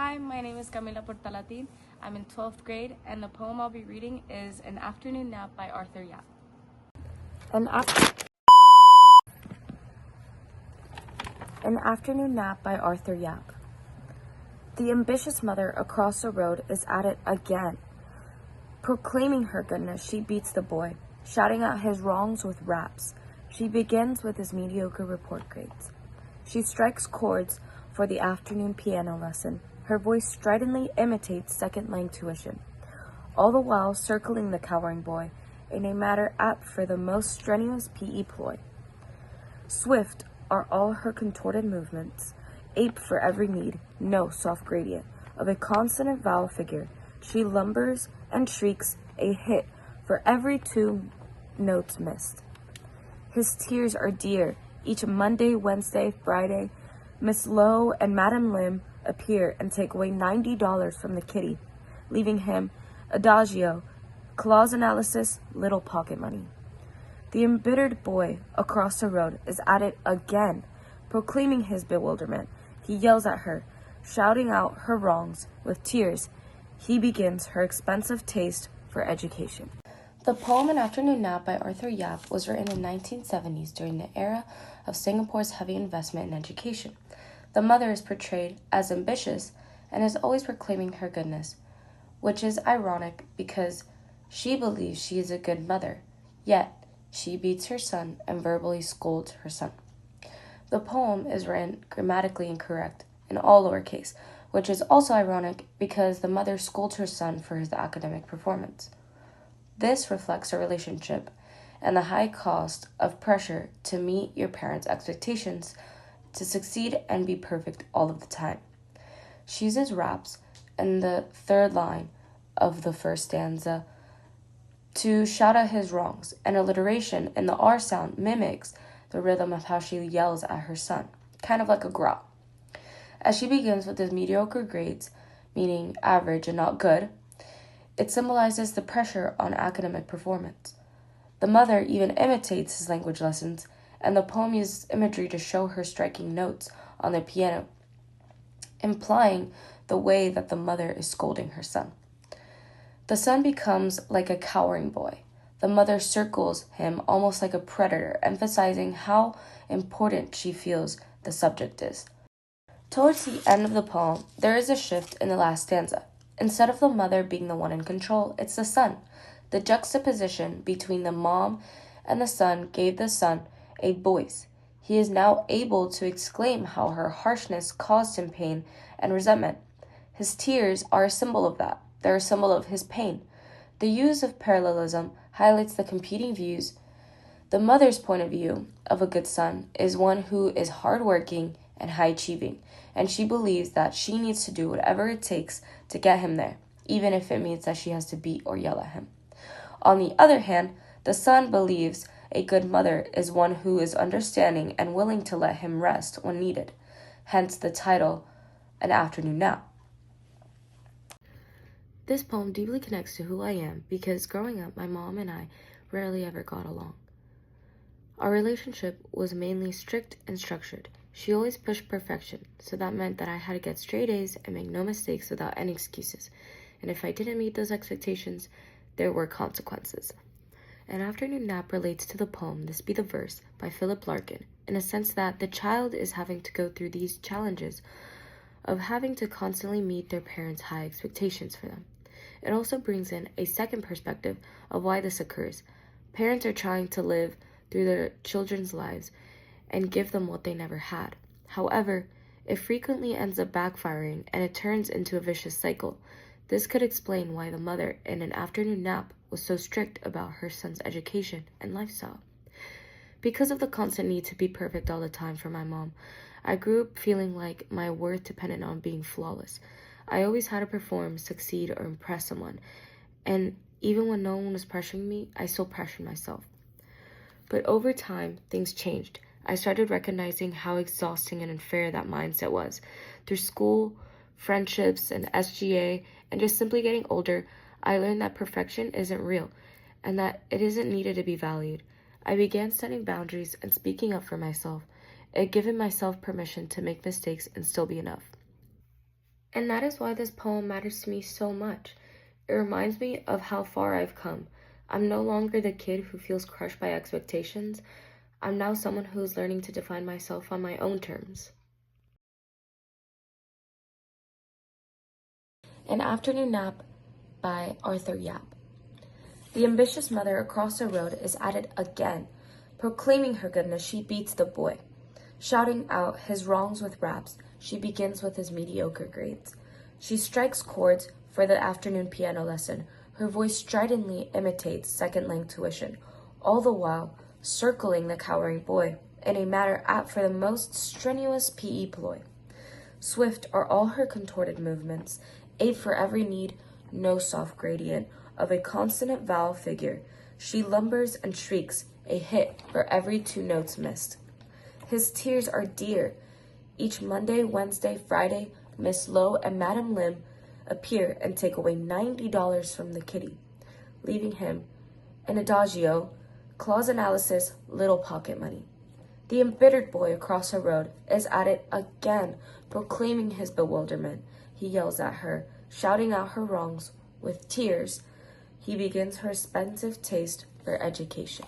Hi, my name is Camila Portalatin. I'm in 12th grade, and the poem I'll be reading is An Afternoon Nap by Arthur Yap. An Afternoon Nap by Arthur Yap. The ambitious mother across the road is at it again. Proclaiming her goodness, she beats the boy, shouting out his wrongs with raps. She begins with his mediocre report grades. She strikes chords for the afternoon piano lesson. Her voice stridently imitates second-lang tuition, all the while circling the cowering boy in a manner apt for the most strenuous PE ploy. Swift are all her contorted movements, ape for every need, no soft gradient, of a consonant vowel figure. She lumbers and shrieks a hit for every two notes missed. His tears are dear. Each Monday, Wednesday, Friday, Miss Lowe and Madam Lim appear and take away $90 from the kitty, leaving him adagio, clause analysis, little pocket money. The embittered boy across the road is at it again, proclaiming his bewilderment. He yells at her, shouting out her wrongs. With tears, he begins her expensive taste for education. The poem An Afternoon Nap by Arthur Yap was written in the 1970s during the era of Singapore's heavy investment in education. The mother is portrayed as ambitious and is always proclaiming her goodness, which is ironic because she believes she is a good mother, yet she beats her son and verbally scolds her son. The poem is written grammatically incorrect in all lowercase, which is also ironic because the mother scolds her son for his academic performance. This reflects a relationship and the high cost of pressure to meet your parents' expectations to succeed and be perfect all of the time. She uses raps in the third line of the first stanza to shout out his wrongs, and alliteration in the R sound mimics the rhythm of how she yells at her son, kind of like a growl. As she begins with his mediocre grades, meaning average and not good, it symbolizes the pressure on academic performance. The mother even imitates his language lessons, and the poem uses imagery to show her striking notes on the piano, implying the way that the mother is scolding her son. The son becomes like a cowering boy. The mother circles him almost like a predator, emphasizing how important she feels the subject is. Towards the end of the poem, there is a shift in the last stanza. Instead of the mother being the one in control, it's the son. The juxtaposition between the mom and the son gave the son a voice. He is now able to exclaim how her harshness caused him pain and resentment. His tears are a symbol of that. They're a symbol of his pain. The use of parallelism highlights the competing views. The mother's point of view of a good son is one who is hardworking and high-achieving, and she believes that she needs to do whatever it takes to get him there, even if it means that she has to beat or yell at him. On the other hand, the son believes a good mother is one who is understanding and willing to let him rest when needed, hence the title, An Afternoon Nap. This poem deeply connects to who I am because growing up, my mom and I rarely ever got along. Our relationship was mainly strict and structured. She always pushed perfection, so that meant that I had to get straight A's and make no mistakes without any excuses. And if I didn't meet those expectations, there were consequences. An Afternoon Nap relates to the poem This Be the Verse by Philip Larkin, in a sense that the child is having to go through these challenges of having to constantly meet their parents' high expectations for them. It also brings in a second perspective of why this occurs. Parents are trying to live through their children's lives and give them what they never had. However, it frequently ends up backfiring and it turns into a vicious cycle. This could explain why the mother in An Afternoon Nap was so strict about her son's education and lifestyle. Because of the constant need to be perfect all the time for my mom, I grew up feeling like my worth depended on being flawless. I always had to perform, succeed, or impress someone, and even when no one was pressuring me, I still pressured myself. But over time, things changed. I started recognizing how exhausting and unfair that mindset was. Through school, friendships, and SGA, and just simply getting older, I learned that perfection isn't real, and that it isn't needed to be valued. I began setting boundaries and speaking up for myself, and giving myself permission to make mistakes and still be enough. And that is why this poem matters to me so much. It reminds me of how far I've come. I'm no longer the kid who feels crushed by expectations. I'm now someone who is learning to define myself on my own terms. An Afternoon Nap by Arthur Yap. The ambitious mother across the road is at it again. Proclaiming her goodness, she beats the boy. Shouting out his wrongs with raps, she begins with his mediocre grades. She strikes chords for the afternoon piano lesson. Her voice stridently imitates second-lang tuition, all the while circling the cowering boy in a manner apt for the most strenuous PE ploy. Swift are all her contorted movements, aid for every need, no soft gradient of a consonant vowel figure. She lumbers and shrieks, a hit for every 2 notes missed. His tears are dear. Each Monday, Wednesday, Friday, Miss Lowe and Madam Lim appear and take away $90 from the kitty, leaving him an adagio, clause analysis, little pocket money. The embittered boy across the road is at it again, proclaiming his bewilderment. He yells at her, shouting out her wrongs. With tears, he begins her expensive taste for education.